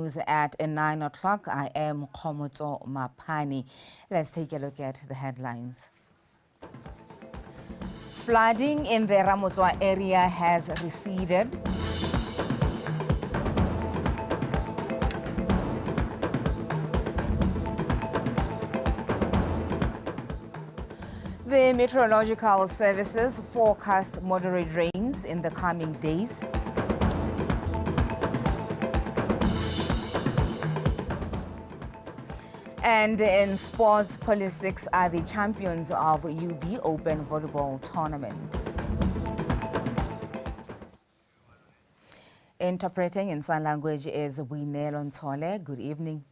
news at 9 o'clock. I am Khomotso Mapani. Let's take a look at the headlines. Flooding in the Ramotswa area has receded. The meteorological services forecast moderate rains in the coming days. And in sports, Police are the champions of UB Open Volleyball Tournament. Interpreting in sign language is Winelo Ntole. Good evening.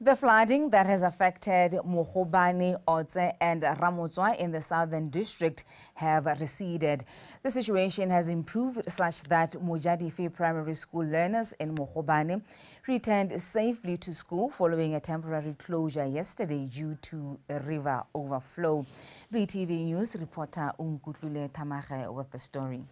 The flooding that has affected Mohobane, Otse and Ramotswa in the southern district have receded. The situation has improved such that Mojadife Primary School learners in Mohobane returned safely to school following a temporary closure yesterday due to a river overflow. BTV News reporter Unkutlule Tamare with the story.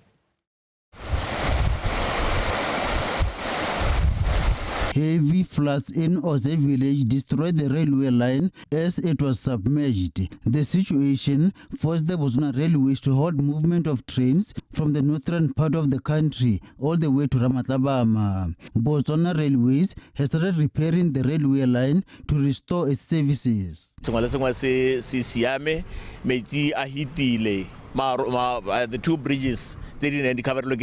Heavy floods in Oze village destroyed the railway line as it was submerged. The situation forced the Botswana Railways to halt movement of trains from the northern part of the country all the way to Ramatlabama. Botswana Railways has started repairing the railway line to restore its services. The two bridges they didn't cover look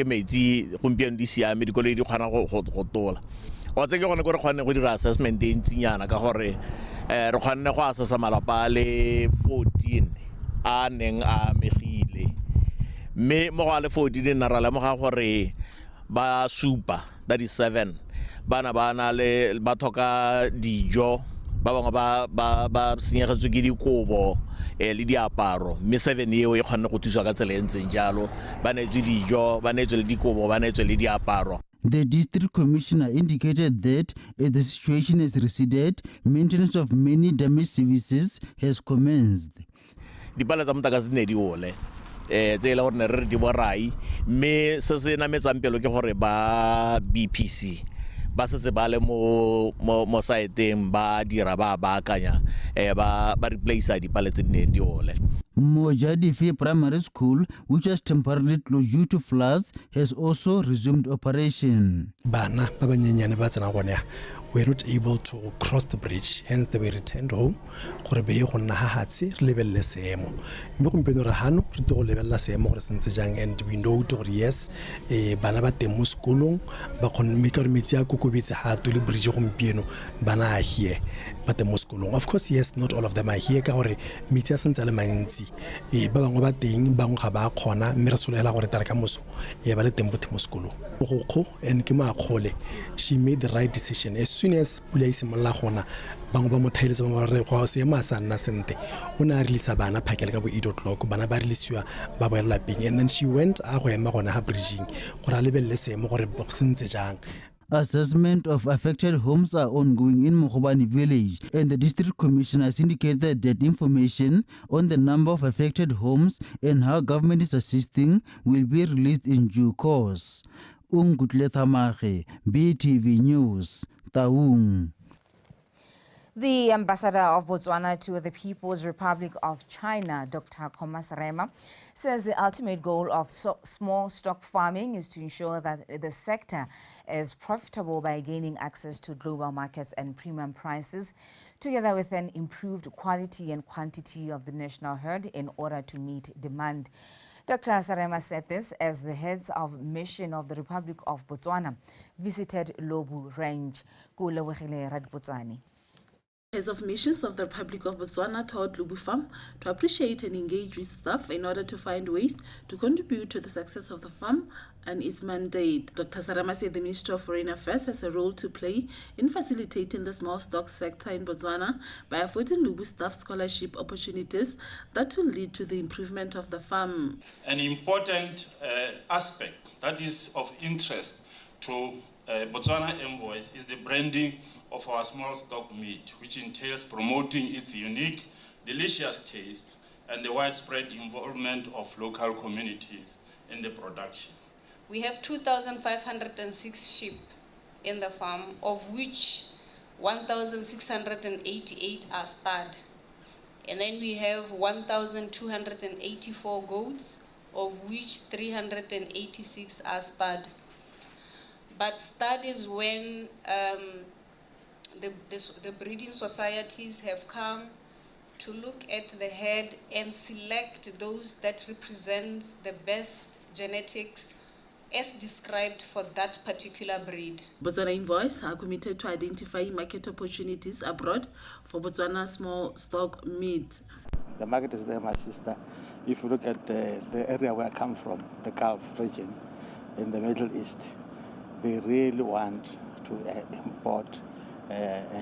What's going to go with assessment in Tiana Kahore, Rohana Quasa Malapale 14, Aneng Mehile. Me Morale 14 in Naralamaha Ba Super, that is 7. Banabana Le Batoka Dijo, Baba Senior Zugidi Kobo, Lydia Paro, Miss 7 year, Hanakutusagatelen Jalo, Baneji Dijo, Banejel Dikobo, Banejel Lydia Paro. The district commissioner indicated that as the situation has receded, maintenance of many damaged services has commenced. The Balatamtagas Nediole, they ordinary Diwarai, me Sasena Mezampelo Horeba BPC. Basa bale mo saite ba diraba ba kanya ba replace di palette di ole. Mojadife Primary School, which was temporarily closed due to floods, has also resumed operation. Bana we're not able to cross the bridge, hence they were returned home. And we know yes, Banabate Musculum, Bacon Mikar Mitia Kukubits had to bridge home piano, Bana are here, but the Musculum. Of course, yes, not all of them are here. Mitia St. Alamanzi, Babangabating, Bangaba Kona, Mirasula or Tarakamuso, Yavaletem Musculu. Roko and Kima Kole, she made the right decision. As soon as police Malahona, Bangba Tales of Masa Nascente, Una Lisabana, Pakelka, Ido Clock, Banabarisua, Baba Lapping, and then she went away Marona Bridging, or a level less more boxing Zejang. Assessment of affected homes are ongoing in Mohobane village, and the district commissioner has indicated that information on the number of affected homes and how government is assisting will be released in due course. Ungutle Tamahe, BTV News, Taung. The ambassador of Botswana to the People's Republic of China, Dr. Chama, says the ultimate goal of small stock farming is to ensure that the sector is profitable by gaining access to global markets and premium prices, together with an improved quality and quantity of the national herd in order to meet demand. Dr. Sarema said this as the heads of mission of the Republic of Botswana visited Lobu Range. Heads of missions of the Republic of Botswana toured Lubu Farm to appreciate and engage with staff in order to find ways to contribute to the success of the farm and its mandate. Dr. Sarama said the Ministry of Foreign Affairs has a role to play in facilitating the small stock sector in Botswana by affording Lubu staff scholarship opportunities that will lead to the improvement of the farm. An important aspect that is of interest to Botswana Envoys is the branding of our small stock meat, which entails promoting its unique, delicious taste and the widespread involvement of local communities in the production. We have 2,506 sheep in the farm, of which 1,688 are stud. And then we have 1,284 goats, of which 386 are stud. But stud is when the breeding societies have come to look at the herd and select those that represent the best genetics as described for that particular breed. Botswana Invoice are committed to identifying market opportunities abroad for Botswana small stock meat. The market is there, my sister. If you look at the area where I come from, the Gulf region in the Middle East, they really want to import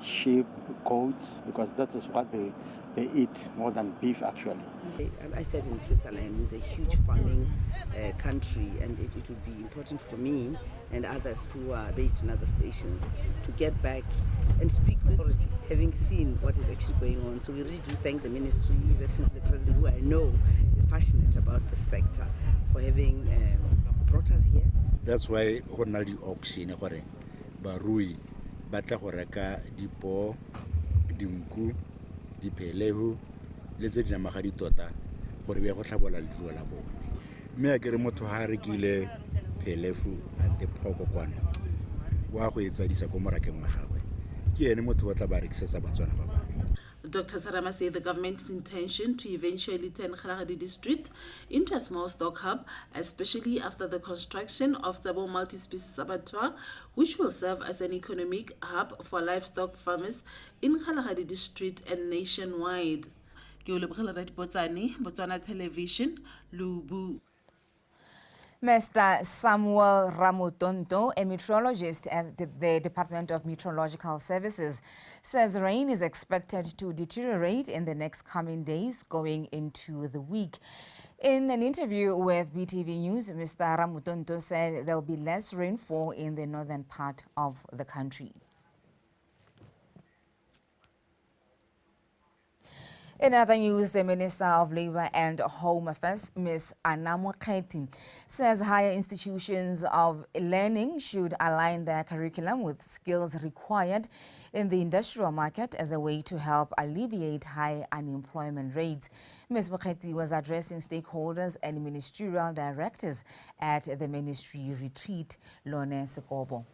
sheep, goats, because that is what they eat more than beef, actually. I serve in Switzerland, which is a huge farming country, and it would be important for me and others who are based in other stations to get back and speak with authority, having seen what is actually going on. So we really do thank the ministry, His Excellency the President, who I know is passionate about the sector, for having brought us here. That's why hona di auction gore barui ba tla go reka dipo, dinku, dipelehu le tse dina magadi tota gore be go tlhabola leruo la bone. Mme a kere motho ha rekile pelefu ante phoko kwana wa go etsa disa go morakeng wa gagwe ke ene motho wa tla ba rekisetsa batswana ba bana. Dr. Chama said the government's intention to eventually turn Kgalagadi district into a small stock hub, especially after the construction of Tsabo multi-species abattoir, which will serve as an economic hub for livestock farmers in Kgalagadi district and nationwide. Botswana Television, Lubu. Mr. Samuel Ramutonto, a meteorologist at the Department of Meteorological Services, says rain is expected to deteriorate in the next coming days going into the week. In an interview with BTV News, Mr. Ramutonto said there will be less rainfall in the northern part of the country. In other news, the Minister of Labour and Home Affairs, Ms. Anna Mokheti, says higher institutions of learning should align their curriculum with skills required in the industrial market as a way to help alleviate high unemployment rates. Ms. Mokheti was addressing stakeholders and ministerial directors at the ministry retreat, Lone Sekobo.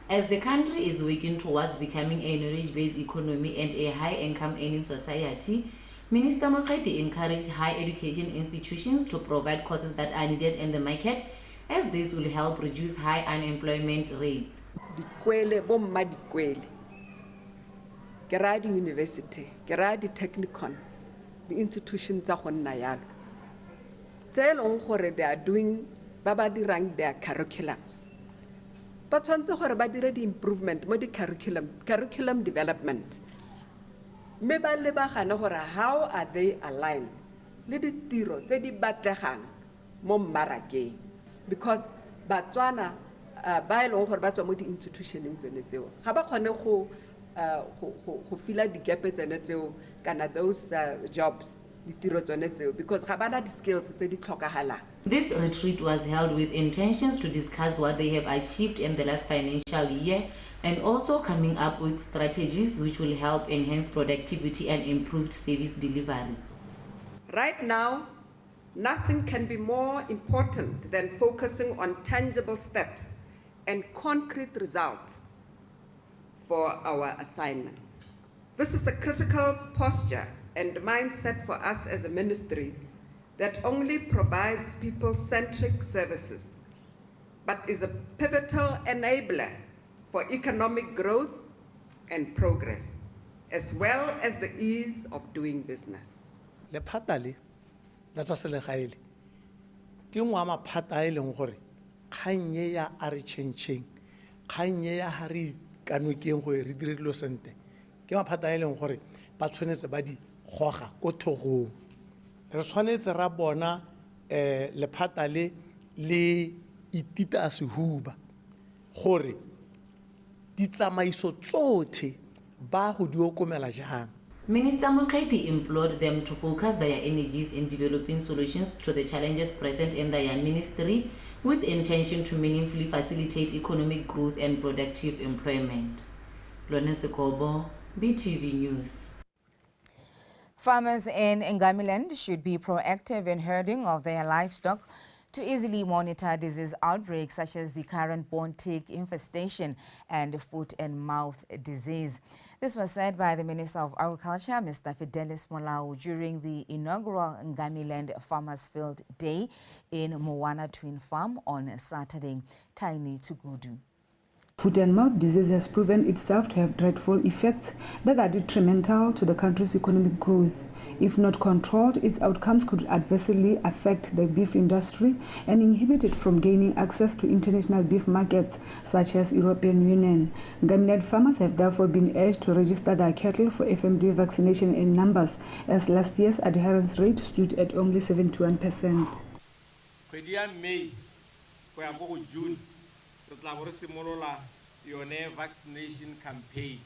As the country is working towards becoming a knowledge-based economy and a high-income earning society, Minister Mokheti encouraged higher education institutions to provide courses that are needed in the market, as this will help reduce high unemployment rates. University, Technicon, the institutions are on Nayal. Tell on they are doing Babadi rank their curriculums. But once the improvement, the curriculum development. How are they aligned? Because Botswana by law or Botswana institution in Zenetio. Habakoneho fill the gap at those jobs. Because the skills This retreat was held with intentions to discuss what they have achieved in the last financial year and also coming up with strategies which will help enhance productivity and improved service delivery. Right now, nothing can be more important than focusing on tangible steps and concrete results for our assignments. This is a critical posture and mindset for us as a ministry that only provides people-centric services, but is a pivotal enabler for economic growth and progress, as well as the ease of doing business. Le phatale la tsa selegae ke ngwa maphata a leng gore kganye ya a re tšhentšheng kganye ya ha re kanokeng go re dire dilo sente ke maphata a leng gore ba tshwanetse ba di goga ko thogong re tshwanetse ra bona lephata le itita a sehuba gore ditsamaiso tsotlhe ba go di okomela jang. Minister Mokheti implored them to focus their energies in developing solutions to the challenges present in their ministry, with intention to meaningfully facilitate economic growth and productive employment. Lona Sekobo, BTV News. Farmers in Ngamiland should be proactive in herding of their livestock to easily monitor disease outbreaks such as the current bone tick infestation and foot and mouth disease. This was said by the Minister of Agriculture, Mr. Fidelis Molau, during the inaugural Ngamiland Farmers Field Day in Moana Twin Farm on Saturday. Tiny Tugudu. Foot and mouth disease has proven itself to have dreadful effects that are detrimental to the country's economic growth. If not controlled, its outcomes could adversely affect the beef industry and inhibit it from gaining access to international beef markets such as European Union. Ngamiland farmers have therefore been urged to register their cattle for FMD vaccination in numbers, as last year's adherence rate stood at only 71%. Vaccination campaign.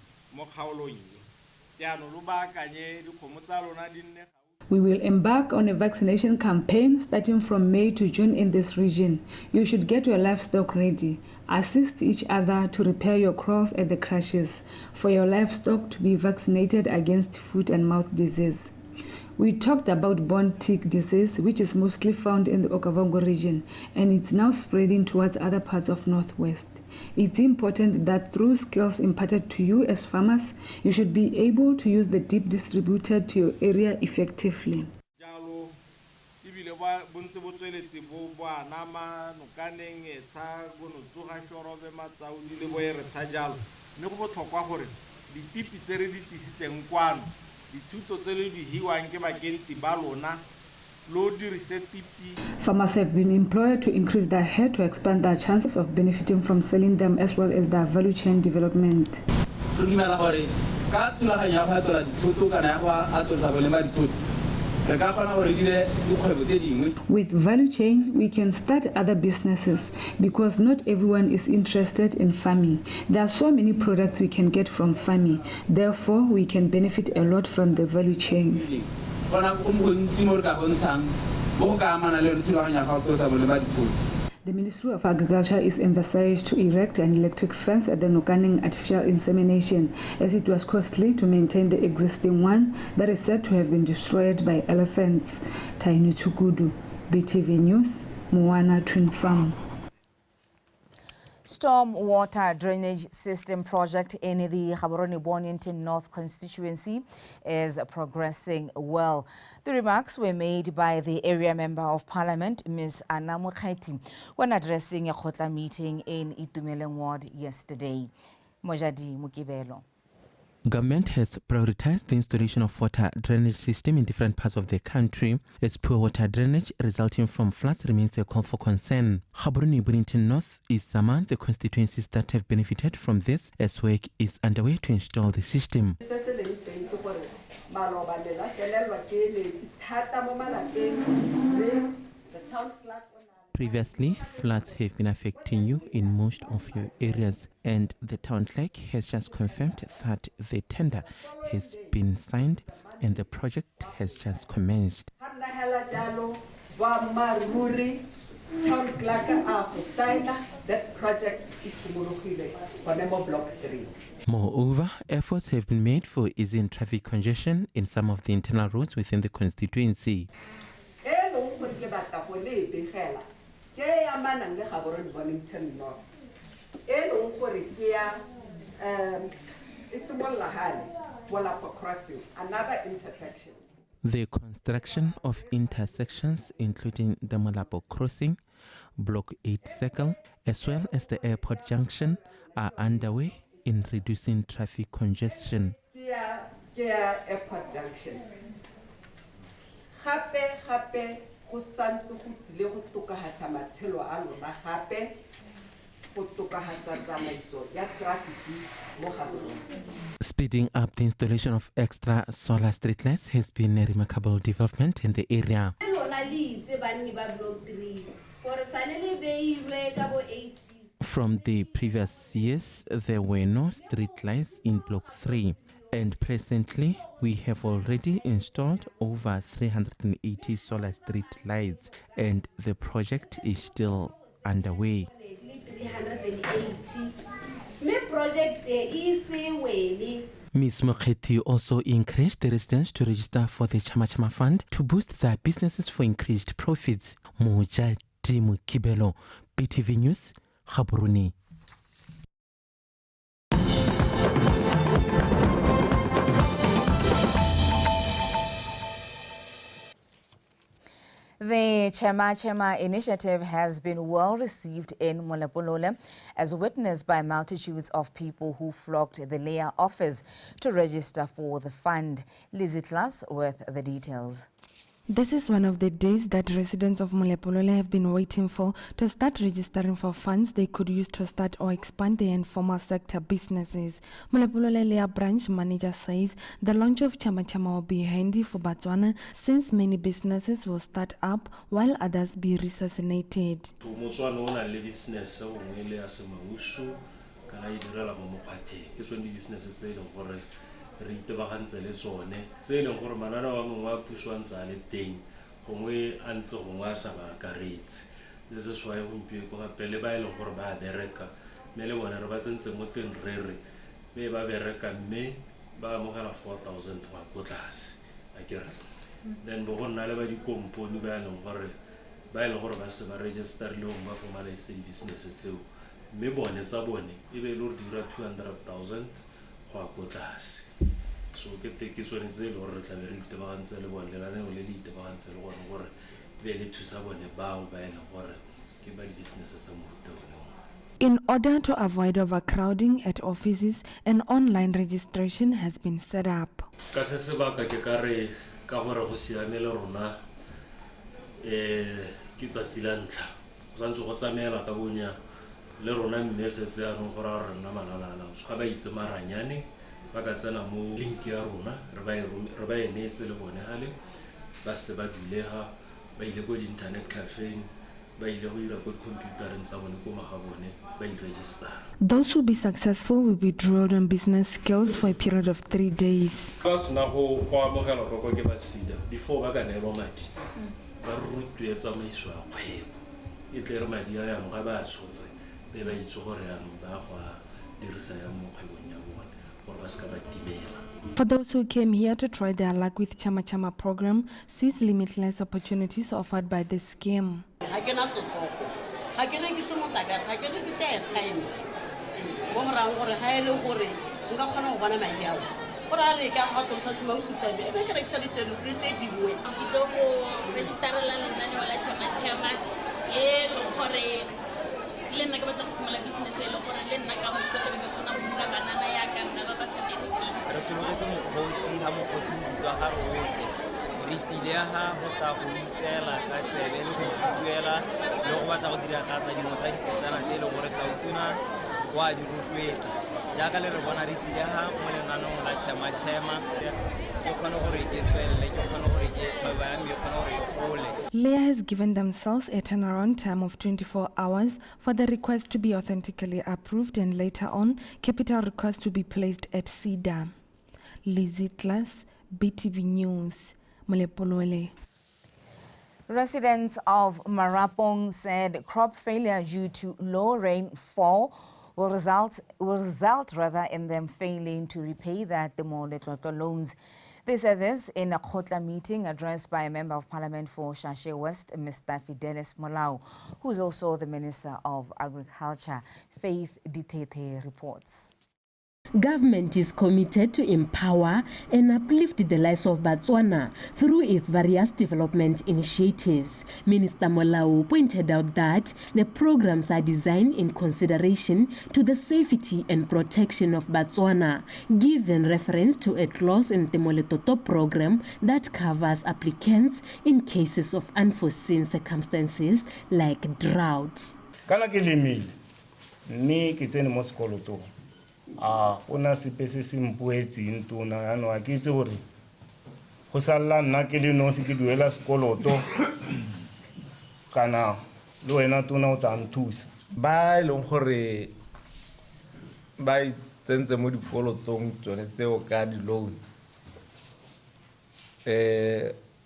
We will embark on a vaccination campaign starting from May to June in this region. You should get your livestock ready. Assist each other to repair your crops at the crashes for your livestock to be vaccinated against foot and mouth disease. We talked about bone tick disease, which is mostly found in the Okavango region, and it's now spreading towards other parts of Northwest. It's important that through skills imparted to you as farmers, you should be able to use the dip distributed to your area effectively. Farmers have been employed to increase their herd to expand their chances of benefiting from selling them as well as their value chain development. With value chain, we can start other businesses because not everyone is interested in farming. There are so many products we can get from farming. Therefore, we can benefit a lot from the value chains. The Ministry of Agriculture is emphasized to erect an electric fence at the Nokaneng artificial insemination, as it was costly to maintain the existing one that is said to have been destroyed by elephants. Tainu Chukudu, BTV News, Moana Twin Farm. Storm water drainage system project in the Gaborone-Bonington North constituency is progressing well. The remarks were made by the area member of parliament, Ms. Anna Mokhaiti, when addressing a Khotla meeting in Itumeleng ward yesterday. Mojadi Mukibelo. Government has prioritized the installation of water drainage system in different parts of the country, as poor water drainage resulting from floods remains a call for concern. Gaborone-Bonington North is among the constituencies that have benefited from this, as work is underway to install the system. Previously, floods have been affecting you in most of your areas, and the town clerk has just confirmed that the tender has been signed and the project has just commenced. Moreover, efforts have been made for easing traffic congestion in some of the internal roads within the constituency. Another intersection. The construction of intersections, including the Molapo Crossing, Block 8 Circle, as well as the airport junction, are underway in reducing traffic congestion. Airport junction. Speeding up the installation of extra solar streetlights has been a remarkable development in the area. From the previous years, there were no streetlights in Block 3, and presently we have already installed over 380 solar street lights, and the project is still underway. Ms. Mokgethi also encouraged the residents to register for the Chama Fund to boost their businesses for increased profits. Moja Timu Kibelo, BTV News, Gaborone. The Chama initiative has been well received in Molepolole, as witnessed by multitudes of people who flocked the layer office to register for the fund. Lizzie Klaas with the details. This is one of the days that residents of Molepolole have been waiting for to start registering for funds they could use to start or expand their informal sector businesses. Molepolole Layer branch manager says the launch of Chama will be handy for Botswana since many businesses will start up while others be resuscitated. Re itebagantse le tsone tse e leng gore mananeo a mongwe a puso a ntse a le teng gongwe a ntse gongwe a sa ba akaretse le se swae gompieno gape le ba e leng gore ba a bereka mme le bone re ba tsentse mo teng rere mme ba bereka mme ba amogela 4,000 go ya ko tlase akere then bo go nna le ba dikomponi ba e leng gore ba se ba registerile gongwe ba formalise di-business tseo mme bone tsa bone e be e le gore di dira 200,000 go ya ko tlase. So ke tsone tse e le gore re tlabe re itebagantse le bone lenaneo le le itebagantse le gone gore be le thusa bone bao ba e leng gore ke ba di-business tsa mofuta ono. In order to avoid overcrowding at offices, an online registration has been set up. Ka se sebaka ke ka re ka gore go siamele rona ke tsatsi la ntlha santse go tsamaela ka bonya le rona mme setse anong gore re nna malalala ga ba itse maranyane ba ka tsena mo link ya rona re ba enetse le bone gale ba se ba dulega ba ile go di-internet cafe ba ile go ira go computereng tsa bone ko maga bone ba i-register. Those who be successful will be drilled on business skills for a period of 3 days. Ba sena go amogela go ke ba sida before ba ka neelwa madi ba rutwe tsamaiso ya kgwebo e tle re madi a yang ga ba tshotse be ba itse gore yanong ba go dirisa ya mo kgwebong ya bone gore ba ska ba timela. For those who came here to try their luck with Chama program, sees limitless opportunities offered by the scheme. Leah has given themselves a turnaround time of 24 hours for the request to be authentically approved and later on capital request to be placed at SIDA. Lizzie Klaas, BTV News, Molepolole. Residents of Marapong said crop failure due to low rainfall will result in them failing to repay their Temoletlotlo loans. They said this in a Khotla meeting addressed by a member of parliament for Shashe West, Mr. Fidelis Molau, who is also the Minister of Agriculture. Faith Ditete reports. Government is committed to empower and uplift the lives of Botswana through its various development initiatives. Minister Molau pointed out that the programs are designed in consideration to the safety and protection of Botswana, giving reference to a clause in the Moletoto program that covers applicants in cases of unforeseen circumstances like drought. Ona sepese se mpuetse ntona ano a ke itse gore go salla nna ke le no se ke duela sekoloto kana le wena tona o tsa nthusa ba ileng gore ba tsentse mo dikolotong tsone tseo ka di loan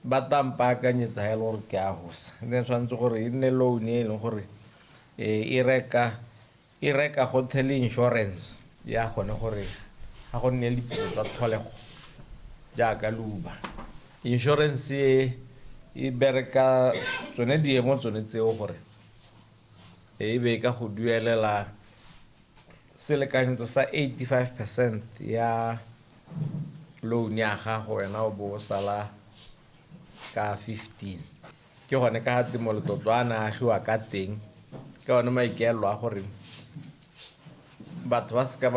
ba tampakanyetsa ya gore ke a hosa then tshwantse gore e nne loan e leng gore e reka hotel insurance ya gone gore ga go nne le dipotso tsa tlholego jaaka luba insurance e bereka tsone diemo tsone tseo gore e be ka go duelela selekanyetso sa 85% ya loan ya gago wena o bo sala ka 15 ke gone ka timolotlotlo a na agiwa ka teng ke one maikaelelo a gore batho ba seka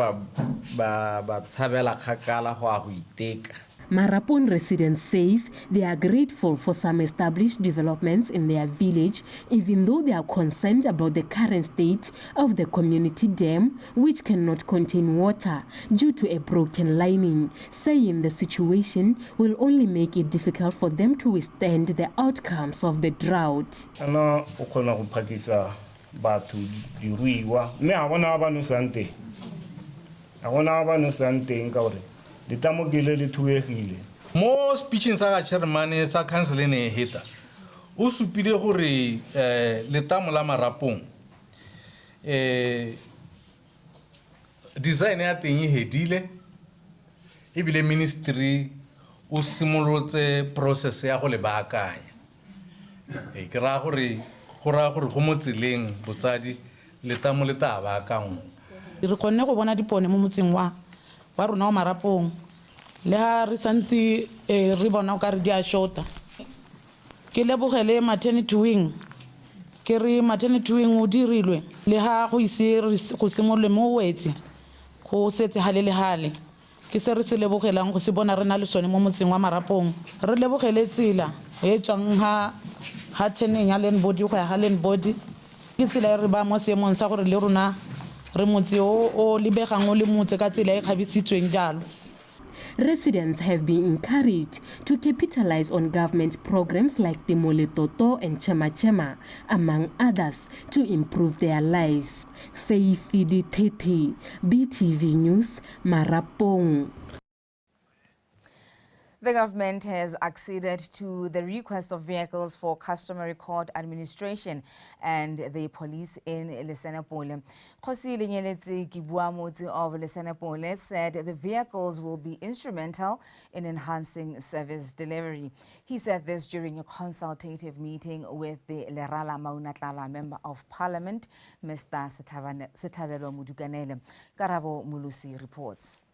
ba tshabela kgakala go a go iteka. Marapong residents says they are grateful for some established developments in their village, even though they are concerned about the current state of the community dam, which cannot contain water due to a broken lining, saying the situation will only make it difficult for them to withstand the outcomes of the drought. Ana o kgona go phakisa batho diruiwa mme a bona ba no sante ka gore ditamo ke le thuegile. Mo speeching sa chairman sa council ne heta o supile gore letamo la Marapong design ya teng e hedile e bile ministry o simolotse process ya go le baakanya ke ra gore go mo tseleng botsadi letamo le ta baakangwa re kgonne go bona dipone mo motseng wa rona wa Marapong le ha re santse re bona o ka re di a shota ke lebogele maternity wing ke re maternity wing o dirilwe le ha go ise go simolwe mo wetse go setse hale le hale ke se re se lebogelang go se bona re na le sone mo motseng wa Marapong re lebogele tsela e tswang ha teneng ya land body go ya ha land body ke tsela re ba mo seemong sa gore le rona re motse o lebegang o le motse ka tsela e kgabisitsweng jalo. Residents have been encouraged to capitalize on government programs like Temole Toto and Chama, among others, to improve their lives. Faith Ditete, BTV News, Marapong. The government has acceded to the request of vehicles for customary court administration and the police in Lesenapole. Khosi Lenyeletsi Kibuamotsi of Lesenapole said the vehicles will be instrumental in enhancing service delivery. He said this during a consultative meeting with the Lerala Maunatlala Member of Parliament, Mr. Sethabelo Mudukanele. Karabo Mulusi reports.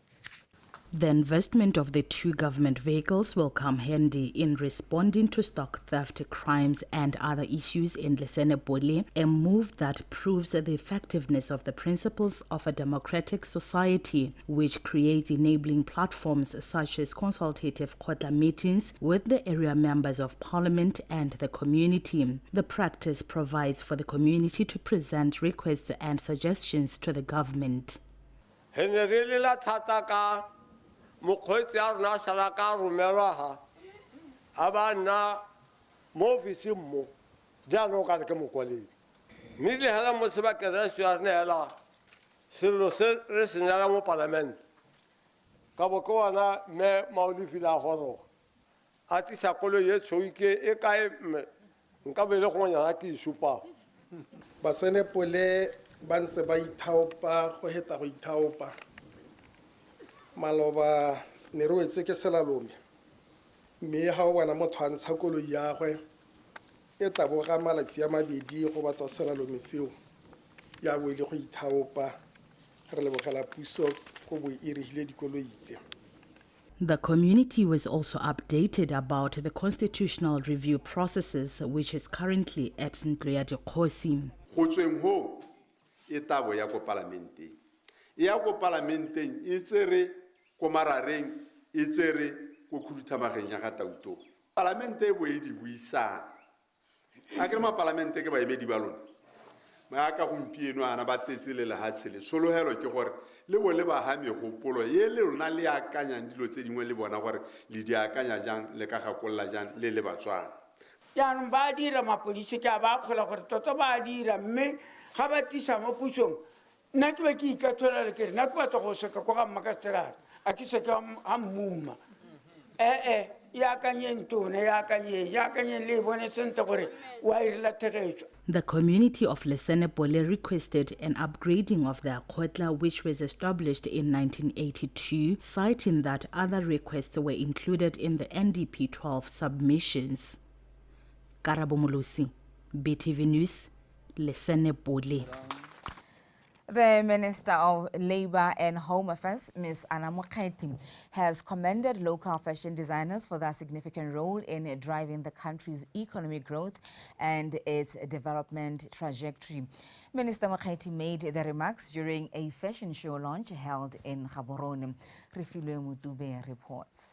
The investment of the two government vehicles will come handy in responding to stock theft, crimes and other issues in Lesenapole, a move that proves the effectiveness of the principles of a democratic society, which creates enabling platforms such as consultative kotla meetings with the area members of parliament and the community. The practice provides for the community to present requests and suggestions to the government. mokgweetsi a rona sala ka romelwa ha a ba nna mo ofising mo jaanong ka re ke mokwaledi mme le hela mo sebakeng re se ne hela selo se re se nyala mo parlament ka bo ko wana me maolifila goro a tisa kolo ye tsoike e kae nka be le go nyana ke supa ba Senapole ba ntse ba ithaopa go heta go ithaopa maloba ne re wetse ke selalome mme ha o bona motho a ntsha koloi ya gwe e tla bo ga malatsi a mabedi go batla selalome seo ya bo ile go ithaopa re lebogela puso go bo e regile dikoloi tse. The community was also updated about the constitutional review processes, which is currently at Ntloya Dikgosi. Go tsweng ho e tabo ya go parlamente ya go parlamenteng e tsere ko marareng e tsere go khuduthamageng ya ga tauto parlamente e bo e di buisa a ke ma parlamente ke ba emedi ba lona ma ka gompieno ana ba tetsele le hatshele solohelo ke gore le bo le ba ha megopolo ye le rona le akanyang dilo tse dingwe le bona gore le di akanya jang le ka gakolla jang le Batswana ya ba dira mapodisi ka ba khola gore toto ba dira mme ga ba tisa mo pusong nna ke ba ke ikathola le ke nna ke batla go seka go ga mmakastera a ke seka ha mmuma yaakanyeng tona yaakanyeng le bone sentle gore wa irela thegetso. The community of Lesenebole requested an upgrading of their kgotla, which was established in 1982, citing that other requests were included in the NDP 12 submissions. Karabo Molosi, BTV News, Lesenebole. The Minister of Labour and Home Affairs, Ms. Anna Mokgethi, has commended local fashion designers for their significant role in driving the country's economic growth and its development trajectory. Minister Mokgethi made the remarks during a fashion show launch held in Gaborone. Refilwe Mutube reports.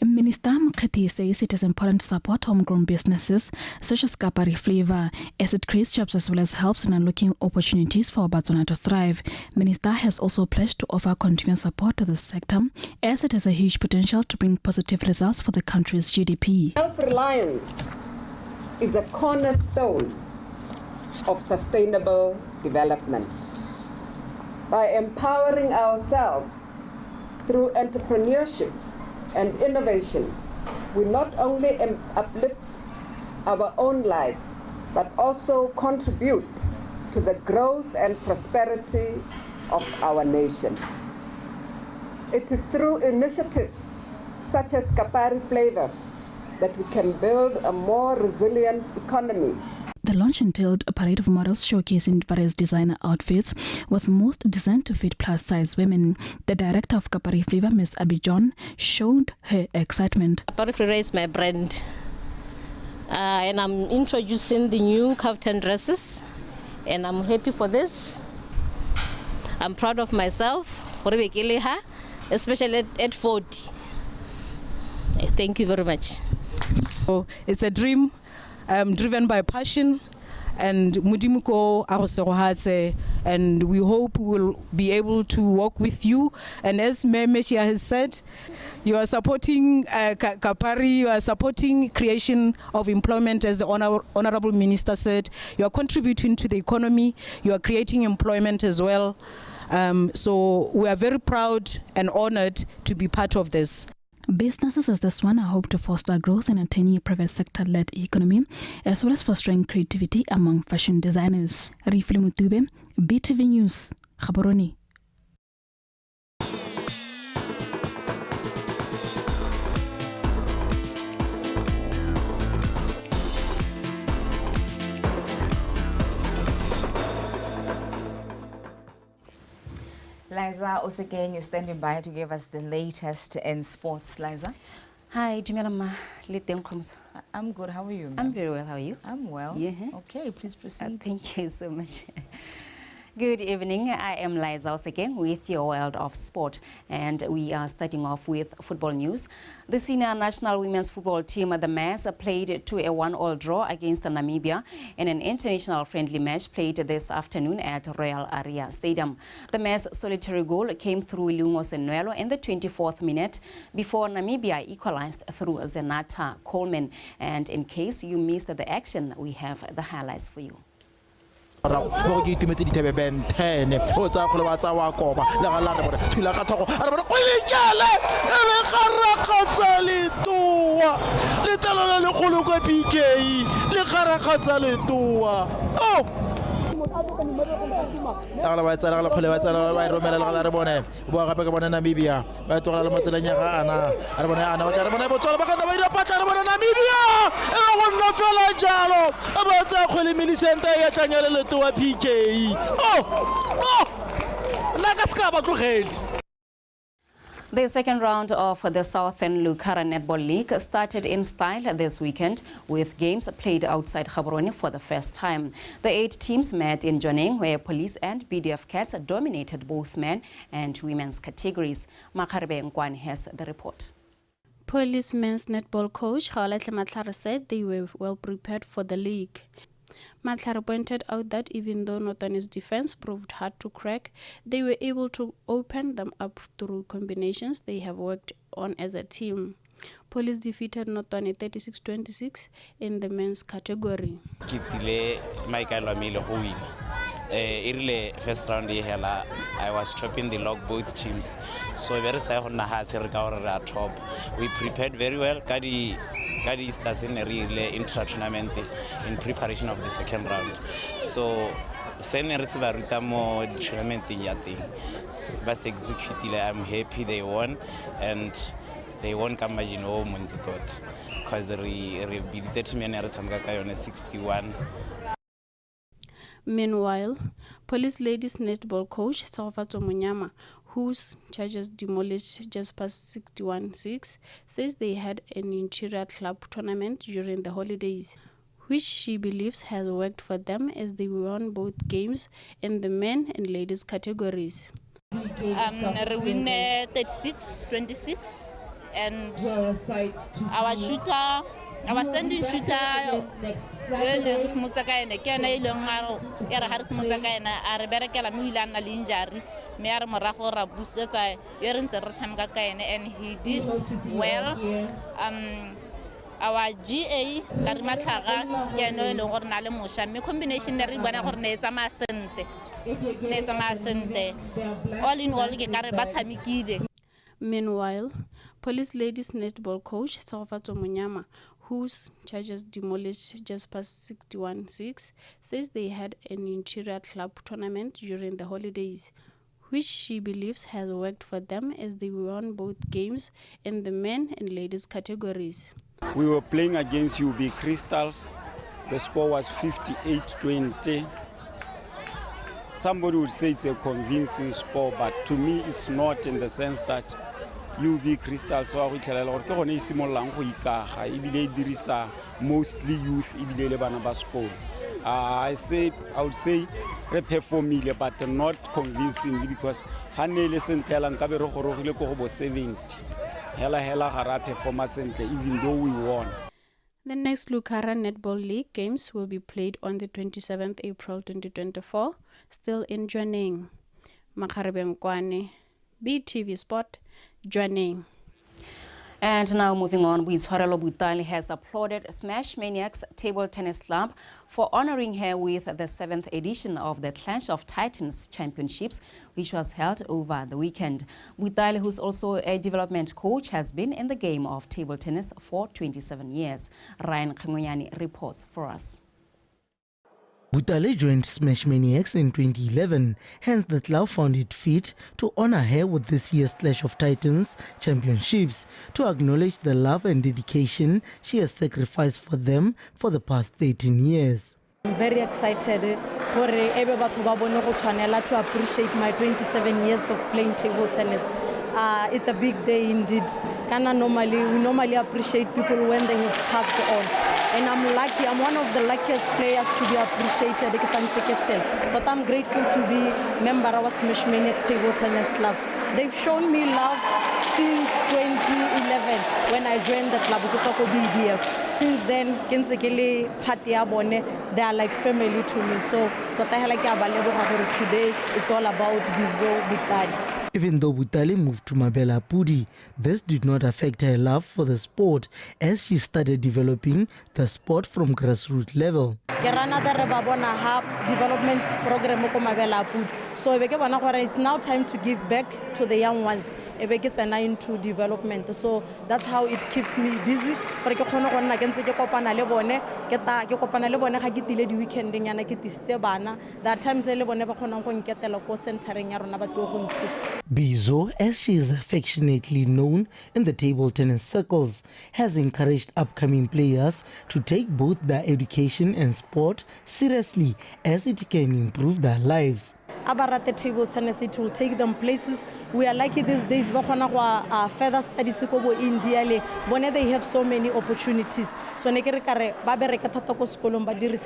Minister Mokgethi says it is important to support homegrown businesses such as Kapari Flavor as it creates jobs as well as helps in unlocking opportunities for Batswana to thrive. Minister has also pledged to offer continuous support to the sector as it has a huge potential to bring positive results for the country's GDP. Self-reliance is a cornerstone of sustainable development. By empowering ourselves through entrepreneurship and innovation, we not only uplift our own lives, but also contribute to the growth and prosperity of our nation. It is through initiatives such as Kapari Flavors that we can build a more resilient economy. The launch entailed a parade of models showcasing various designer outfits, with most designed to fit plus-size women. The director of Kapari Flavor, Ms. Abidjan, showed her excitement. Kapari Flavor is my brand, and I'm introducing the new kaftan dresses, and I'm happy for this. I'm proud of myself, especially at 40. Thank you very much. It's a dream. Driven by passion and Mudimuko Aroserohatse, and we hope we will be able to work with you. And as Meshia has said, you are supporting Kapari, you are supporting creation of employment, as the Honorable Minister said. You are contributing to the economy, you are creating employment as well. So we are very proud and honored to be part of this. Businesses as this one are hoped to foster growth in a tiny private sector-led economy, as well as fostering creativity among fashion designers. Rifle Mutube, BTV News, Gaborone. Liza Osekeng is standing by to give us the latest in sports. Liza. Hi, Jumelama. I'm good. How are you? I'm very well. How are you? I'm well. Yeah. Okay, please proceed. Thank you so much. Good evening. I am Liza Osekeng with your world of sport, and we are starting off with football news. The senior national women's football team, the Mets, played to a 1-1 draw against Namibia in an international friendly match played this afternoon at Royal Area Stadium. The Mets' solitary goal came through Lungo Senuelo in the 24th minute before Namibia equalized through Zenata Coleman. And in case you missed the action, we have the highlights for you. Go ke itumetse di tebe ben 10 o tsa go le batsa wa koba le ga la re bona thula ka thogo a re bona go lekele e be garakgatsa le toa le telo le golo kwa PK le garakgatsa le toa oh ala ba tsala le khole ba tsala ba romela le ga re bone bo gape ke bona Namibia ba tsogela le motseleng ya ga ana a re bona ana ba re bona bo tswala ba ka ba ira pata re bona Namibia e go nna fela jalo ba tsa khole milisenta ya tlanyela le toa PK la ka ska ba tlogela. The second round of the Southern Lucara Netball League started in style this weekend with games played outside Gaborone for the first time. The 8 teams met in Joneng, where police and BDF Cats dominated both men and women's categories. Makarebe Nkwan has the report. Police men's netball coach Haoletle Matlare said they were well prepared for the league. Matlare pointed out that even though Notane's defense proved hard to crack, they were able to open them up through combinations they have worked on as a team. Police defeated Notane 36-26 in the men's category. Early first round hela I was topping the log both teams, so very say hona ha se re ka hore ra top. We prepared very well ka di stars in a really intra-tournament in preparation of the second round. So sene re se ba ruta mo tournament ya teng ba se execute. I'm happy they won, and they won ka margin o montsi tota because re biditse team ene re tshameka ka yone 61. Meanwhile, police ladies netball coach Tsaofatso Munyama, whose charges demolished just past 61-6, says they had an interior club tournament during the holidays, which she believes has worked for them as they won both games in the men and ladies categories. We win 36-26, and our standing shooter le smutsa ka ene ke ena ile ngaro ya re ha re smutsa ka ena a re berekela mo ile a na le injury me a re morago ra busetsa yo re ntse re tshameka ka ene, and he did well. Our GA la re matlhaga ke ene le gore na le mosha me combination ne re bona gore ne etsa masente all in all ke ka re ba tshamekile. Meanwhile, police ladies netball coach Tsaofatso Munyama, whose charges demolished just past 61-6, says they had an interior club tournament during the holidays, which she believes has worked for them as they won both games in the men and ladies categories. We were playing against UB Crystals. The score was 58-20. Somebody would say it's a convincing score, but to me it's not, in the sense that UB Crystal so go tlhelela gore ke gone e simololang go ikaga ebile e dirisa mostly youth ebile le bana ba sekolo. I would say re performile but not convincingly, because ha ne le sentlela nka be re gorogile go bo 70 hela ga ra performa sentle even though we won. The next Lucara Netball League games will be played on the 27th April 2024, still in Jwaneng. Makharebe Nkwane, BTV Sport, Jwaneng. And now moving on, Boitshwarelo Butale has applauded Smash Maniacs Table Tennis Club for honoring her with the 7th edition of the Clash of Titans Championships, which was held over the weekend. Butale, who's also a development coach, has been in the game of table tennis for 27 years. Ryan Khengonyani reports for us. Butale joined Smash Maniacs in 2011, hence the club found it fit to honor her with this year's Clash of Titans Championships to acknowledge the love and dedication she has sacrificed for them for the past 13 years. I'm very excited to appreciate my 27 years of playing table tennis. It's a big day indeed. We normally appreciate people when they have passed on. And I'm lucky, I'm one of the luckiest players to be appreciated. But I'm grateful to be a member of our Smash Maniacs Table Tennis Club. They've shown me love since 2011 when I joined the club, BDF. Since then, they are like family to me. So today it's all about Bizo Butali. Even though Butale moved to Mabela Pudi, this did not affect her love for the sport as she started developing the sport from grassroots level. Development program so it's now time to give back to the young ones. Into development, so that's how it keeps me busy. There are times Bizo, as she is affectionately known in the table tennis circles, has encouraged upcoming players to take both their education and sport seriously as it can improve their lives. About the table tennis, it will take them places. We are lucky these days, further studies in India, when they have so many opportunities. So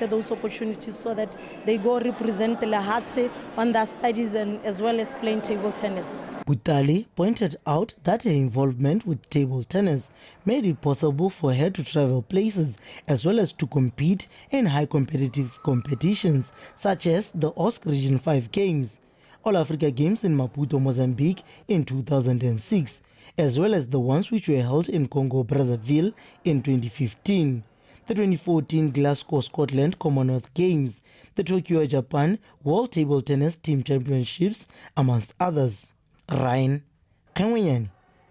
those opportunities so that they go represent Lahatse on their studies and as well as playing table tennis. Butale pointed out that her involvement with table tennis made it possible for her to travel places as well as to compete in high competitive competitions such as the OSC Region 5 Games, All Africa Games in Maputo, Mozambique in 2006, as well as the ones which were held in Congo Brazzaville in 2015. the 2014 Glasgow, Scotland Commonwealth Games, the Tokyo, Japan World Table Tennis Team Championships, amongst others. Ryan Kangwenyane,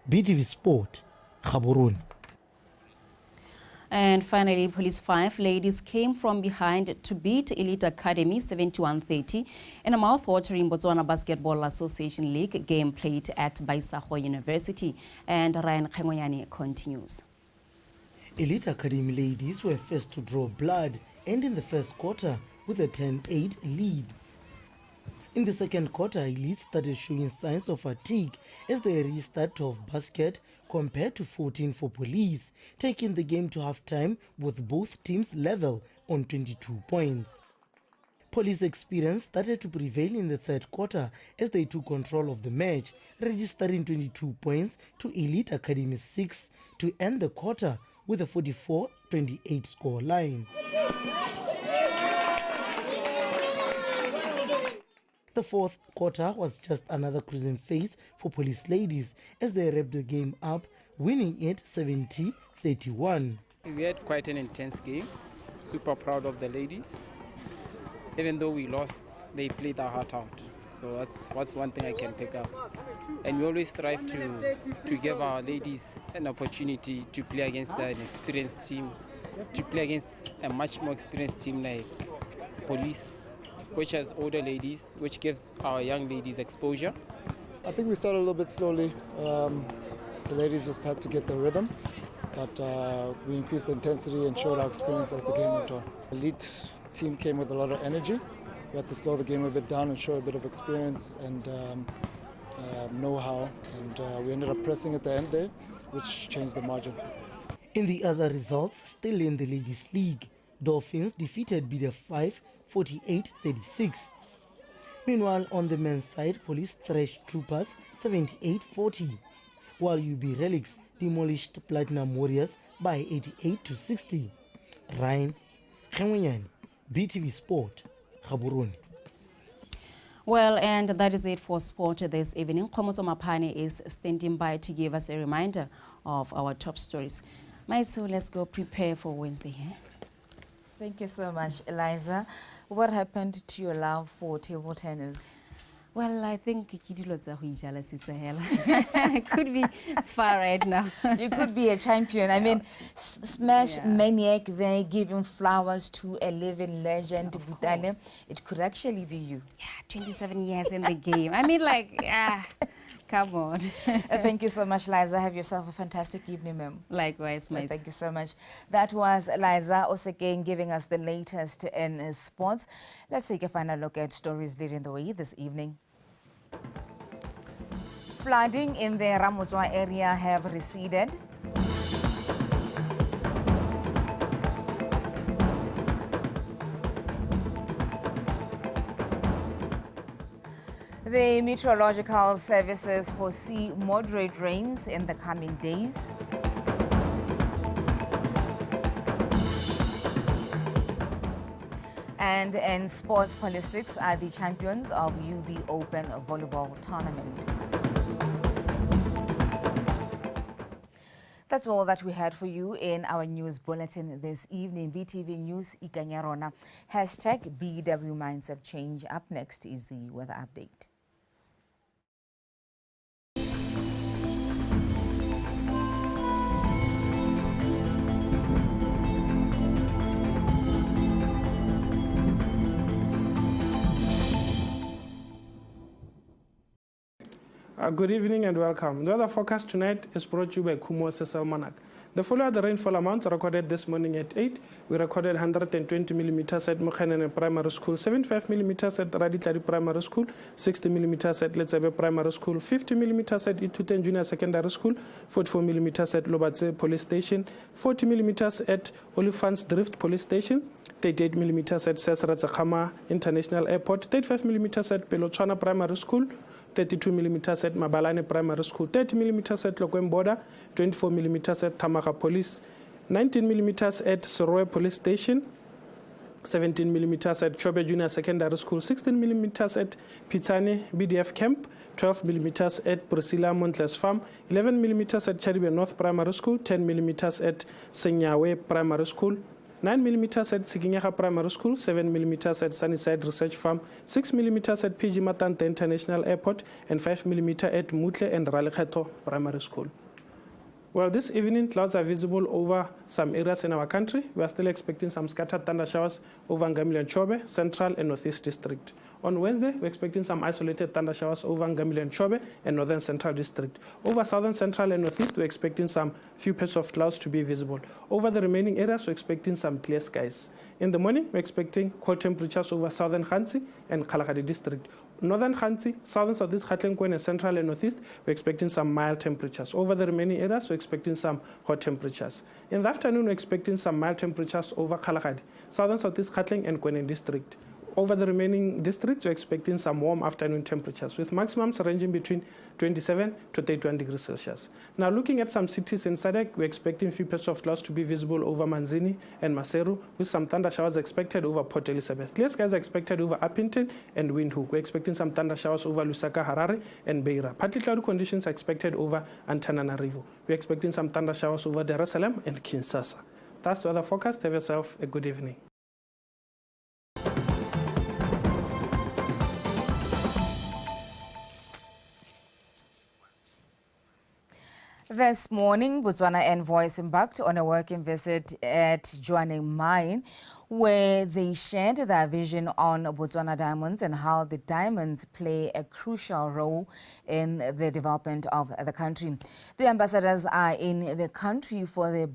BTV Sport, Gaborone. And finally, police 5 ladies came from behind to beat Elite Academy 71-30 in a mouth-watering Botswana Basketball Association League game played at Baisago University. And Ryan Kangwenyane continues. Elite Academy ladies were first to draw blood and in the first quarter with a 10-8 lead. In the second quarter, Elite started showing signs of fatigue as they restarted 12 basket compared to 14 for Police, taking the game to halftime with both teams level on 22 points. Police experience started to prevail in the third quarter as they took control of the match, registering 22 points to Elite Academy 6 to end the quarter with a 44-28 score line. The fourth quarter was just another cruising phase for Police ladies as they wrapped the game up, winning it 70-31. We had quite an intense game. Super proud of the ladies. Even though we lost, they played their heart out. So that's one thing I can pick up. And we always strive to give our ladies an opportunity to play against an experienced team, to play against a much more experienced team like Police, which has older ladies, which gives our young ladies exposure. I think we started a little bit slowly. The ladies just had to get the rhythm, but we increased the intensity and showed our experience as the game went on. The elite team came with a lot of energy. We had to slow the game a bit down and show a bit of experience and know-how, and we ended up pressing at the end there, which changed the margin. In the other results, still in the Ladies League, Dolphins defeated Bida 5 48-36. Meanwhile, on the men's side, Police thrashed Troopers 78-40, while UB Relics demolished Platinum Warriors by 88-60. Ryan Kangwenyane, BTV Sport, Gaborone. Well, and that is it for sport this evening. Komoto Mapane is standing by to give us a reminder of our top stories. Maitsu, let's go prepare for Wednesday. Eh? Thank you so much, Eliza. What happened to your love for table tennis? Well, I think I could be far right now. You could be a champion. I mean, Smash Maniac, they giving flowers to a living legend. It could actually be you. Yeah, 27 years in the game. I mean, like, come on. Thank you so much, Liza. Have yourself a fantastic evening, ma'am. Likewise, mate. Thank you so much. That was Liza Osegeng giving us the latest in sports. Let's take a final look at stories leading the way this evening. Flooding in the Ramotswa area have receded. The meteorological services foresee moderate rains in the coming days. And in sports, Police are the champions of UB Open Volleyball Tournament. That's all that we had for you in our news bulletin this evening. BTV News Ikanyarona. Hashtag BW Mindset Change. Up next is the weather update. Good evening and welcome. The weather forecast tonight is brought to you by Kumo Cecil Monarch. The following the rainfall amounts recorded this morning at 8. We recorded 120 millimeters at Mokhanene Primary School, 75 millimeters at Raditlari Primary School, 60 millimeters at Letsebe Primary School, 50 millimeters at Ituten Junior Secondary School, 44 millimeters at Lobatse Police Station, 40 millimeters at Olifants Drift Police Station, 38 millimeters at Chama International Airport, 35 millimeters at Pelochana Primary School, 32 millimeters at Mabalane Primary School, 30 millimeters at Lokwem Border, 24 millimeters at Tamaka Police, 19 millimeters at Soroe Police Station, 17 millimeters at Chobe Junior Secondary School, 16 millimeters at Pitsane BDF Camp, 12 millimeters at Priscilla Montles Farm, 11 millimeters at Charibe North Primary School, 10 millimeters at Senyawe Primary School, 9mm at Siginyaha Primary School, 7mm at Sunnyside Research Farm, 6mm at PG Matante International Airport, and 5mm at Mutle and Ralekheto Primary School. Well, this evening, clouds are visible over some areas in our country. We are still expecting some scattered thunder showers over Ngamili and Chobe, Central and Northeast District. On Wednesday, we're expecting some isolated thunder showers over Ngamili and Chobe and Northern Central District. Over Southern Central and Northeast, we're expecting some few patches of clouds to be visible. Over the remaining areas, we're expecting some clear skies. In the morning, we're expecting cold temperatures over Southern Khansi and Kalahari District. Northern Khansi, Southern Southeast Gauteng and Central and Northeast, we're expecting some mild temperatures. Over the remaining areas, we're expecting some hot temperatures. In the afternoon, we're expecting some mild temperatures over Kalahari, Southern Southeast Gauteng and Kwenen District. Over the remaining districts, we're expecting some warm afternoon temperatures with maximums ranging between 27 to 31 degrees Celsius. Now, looking at some cities in SADC, we're expecting few patches of clouds to be visible over Manzini and Maseru, with some thunder showers expected over Port Elizabeth. Clear skies are expected over Upington and Windhoek. We're expecting some thunder showers over Lusaka, Harare, and Beira. Partly cloudy conditions are expected over Antananarivo. We're expecting some thunder showers over Dar es Salaam and Kinshasa. That's the weather forecast. Have yourself a good evening. This morning, Botswana envoys embarked on a working visit at Jwaneng Mine, where they shared their vision on Botswana diamonds and how the diamonds play a crucial role in the development of the country. The ambassadors are in the country for the